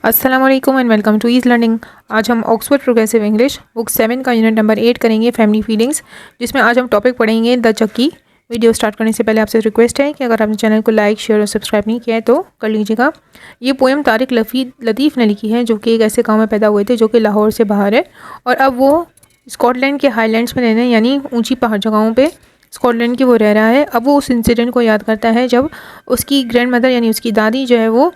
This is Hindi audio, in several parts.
अस्सलाम वालेकुम and welcome to easy learning. आज हम ऑक्सफोर्ड प्रोग्रेसिव इंग्लिश बुक 7 का यूनिट नंबर 8 करेंगे, फैमिली फीलिंग्स, जिसमें आज हम टॉपिक पढ़ेंगे द चक्की। वीडियो स्टार्ट करने से पहले आपसे रिक्वेस्ट है कि अगर आपने चैनल को लाइक, शेयर और सब्सक्राइब नहीं किया है तो कर लीजिएगा। ये पोएम तारिक लतीफ़ ने लिखी है, जो कि एक ऐसे गाँव में पैदा हुए थे जो कि लाहौर से बाहर है, और अब वो स्कॉटलैंड के हाईलैंड्स में रह रहे हैं, यानी ऊँची पहाड़ जगहों पर स्कॉटलैंड की वो रह रहा है। अब वो उस इंसिडेंट को याद करता है जब उसकी ग्रैंड मदर यानी उसकी दादी जो है वो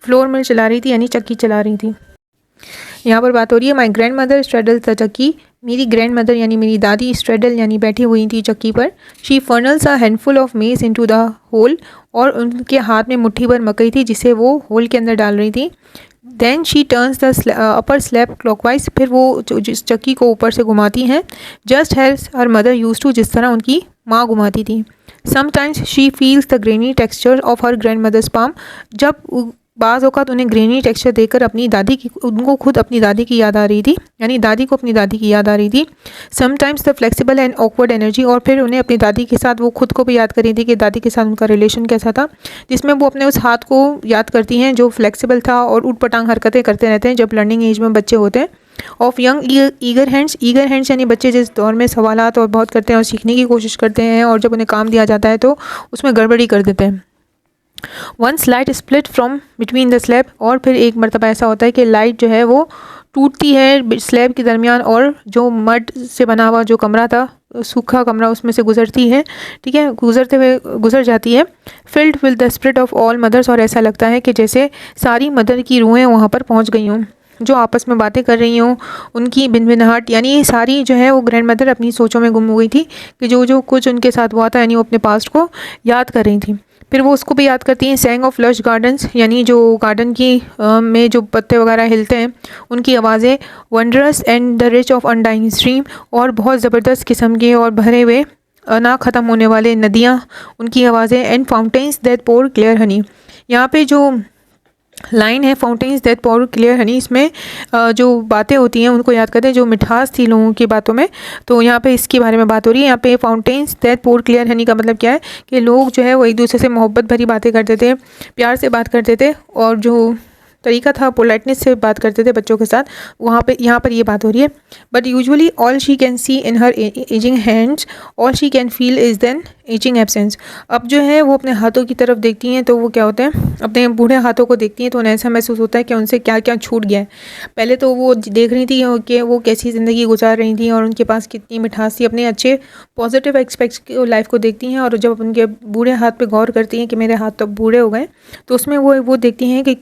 फ्लोर मिल चला रही थी, यानी चक्की चला रही थी। यहाँ पर बात हो रही है my grand mother straddle the चक्की। मेरी ग्रैंड मदर यानी मेरी दादी स्ट्रेडल यानी बैठी हुई थी चक्की पर। She funnels a handful of maize into the hole, और उनके हाथ में मुट्ठी भर मकई थी जिसे वो होल के अंदर डाल रही थी। Then she turns the upper slab clockwise, फिर वो जिस चक्की को ऊपर से घुमाती हैं, just as her mother used to, जिस तरह उनकी माँ घुमाती थी। Sometimes she feels the grainy texture of her grandmother's palm, जब बाज़ औक़ात उन्हें ग्रेनी टेक्सचर देखकर उनको खुद अपनी दादी की याद आ रही थी, यानी दादी को अपनी दादी की याद आ रही थी। Sometimes the flexible and awkward energy, और फिर उन्हें अपनी दादी के साथ वो खुद को भी याद कर रही थी कि दादी के साथ उनका रिलेशन कैसा था, जिसमें वो अपने उस हाथ को याद करती हैं जो फ्लेक्सिबल था और ऊट पटांग हरकतें करते रहते हैं जब लर्निंग एज में बच्चे होते हैं। ऑफ यंग ईगर हैंड्स यानी बच्चे जिस दौर में सवालात और बहुत करते हैं और सीखने की कोशिश करते हैं, और जब उन्हें काम दिया जाता है तो उसमें गड़बड़ी कर देते हैं। Once light split from between the slab, और फिर एक मरतबा ऐसा होता है कि लाइट जो है वो टूटती है स्लैब के दरमियान, और जो मड से बना हुआ जो कमरा था, सूखा कमरा, उसमें से गुजरती है, ठीक है, गुजरते हुए गुजर जाती है। Filled with the spirit of all mothers, और ऐसा लगता है कि जैसे सारी मदर की रूहें वहाँ पर पहुँच गई हों, जो आपस में बातें कर रही हों, उनकी भिनभिनाहट, यानी सारी जो है वो ग्रैंड मदर अपनी सोचों में गुम हो गई थी कि जो कुछ उनके साथ हुआ था, यानी वो अपने पास्ट को याद कर रही थी। फिर वो उसको भी याद करती हैं। सैंग ऑफ लश गार्डन्स, यानी जो गार्डन की में जो पत्ते वगैरह हिलते हैं उनकी आवाज़ें। Wondrous and the rich of undying stream, और बहुत ज़बरदस्त किस्म के और भरे हुए ना ख़त्म होने वाले नदियाँ, उनकी आवाज़ें। And fountains that pour clear honey, यहाँ पे जो लाइन है fountains that pour clear honey, इसमें जो बातें होती हैं उनको याद करते हैं, जो मिठास थी लोगों की बातों में, तो यहाँ पे इसके बारे में बात हो रही है। यहाँ पे fountains that pour clear honey का मतलब क्या है कि लोग जो है वो एक दूसरे से मोहब्बत भरी बातें करते थे, प्यार से बात करते थे, और जो तरीका था पोलाइटनेस से बात करते थे बच्चों के साथ, यहाँ पर ये बात हो रही है। But usually all she can see in her ageing hands, all she can feel is then ageing absence. अब जो है वो अपने हाथों की तरफ देखती हैं तो वो क्या होता है, अपने बूढ़े हाथों को देखती हैं तो उन्हें ऐसा महसूस होता है कि उनसे क्या क्या छूट गया है। पहले तो वो देख रही थी कि वो कैसी ज़िंदगी गुजार रही थी और उनके पास कितनी मिठास थी, अपने अच्छे पॉजिटिव एस्पेक्ट्स की लाइफ को देखती हैं, और जब उनके बूढ़े हाथ पे गौर करती हैं कि मेरे हाथ तो बूढ़े हो गए, तो उसमें वो देखती हैं कि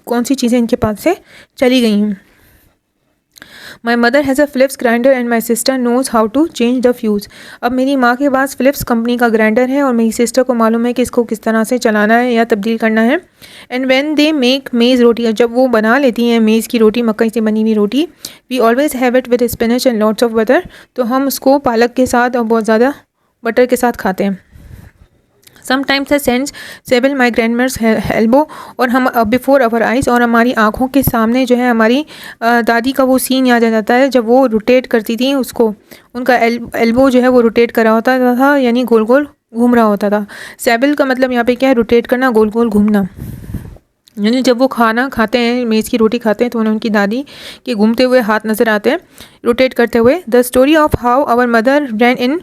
कौन सी चीज़ें इनके पास से चली गई हैं। My mother has a Philips grinder and my sister knows how to change the fuse. अब मेरी माँ के पास फ़िलिप्स कंपनी का ग्राइंडर है और मेरी सिस्टर को मालूम है कि इसको किस तरह से चलाना है या तब्दील करना है। एंड व्हेन दे मेक मेज़ रोटी, जब वो बना लेती हैं मेज़ की रोटी, मकई से बनी हुई रोटी, we always have it with spinach and lots of butter, तो हम उसको पालक के साथ और बहुत ज़्यादा बटर के साथ खाते हैं। Sometimes I sense sable my grandmother's elbow, और हम बिफोर अवर आइज़, और हमारी आँखों के सामने जो है हमारी दादी का वो सीन याद आ जाता है जब वो रोटेट करती थी उसको, उनका एल्बो जो है वो रोटेट करा होता था, यानी गोल गोल घूम रहा होता था। सेबल का मतलब यहाँ पे क्या है, रोटेट करना, गोल गोल घूमना, यानी जब वो खाना खाते हैं, मेज़ की रोटी खाते हैं, तो उन्हें उनकी दादी के घूमते हुए हाथ नज़र आते हैं रोटेट करते हुए। The story of how our mother ran in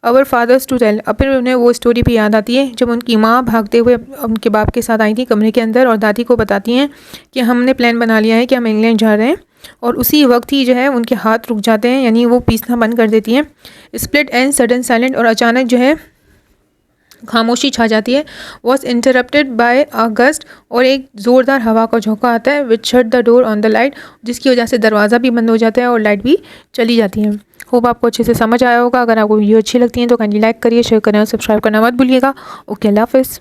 our fathers to tell, अब फिर उन्हें वो स्टोरी भी याद आती है जब उनकी माँ भागते हुए उनके बाप के साथ आई थी कमरे के अंदर, और दादी को बताती हैं कि हमने प्लान बना लिया है कि हम इंग्लैंड जा रहे हैं, और उसी वक्त ही जो है उनके हाथ रुक जाते हैं, यानी वो पीसना बंद कर देती हैं। स्प्लिट एंड सडन साइलेंट, और अचानक जो है खामोशी छा जाती है। Was interrupted by a gust, और एक ज़ोरदार हवा का झोंका आता है, which shut the door on the light, जिसकी वजह से दरवाज़ा भी बंद हो जाता है और लाइट भी चली जाती है। होप आपको अच्छे से समझ आया होगा। अगर आपको वीडियो अच्छी लगती है तो काइंडली लाइक करिए, शेयर करें और सब्सक्राइब करना मत भूलिएगा। ओके, अल्लाह हाफ़िज़।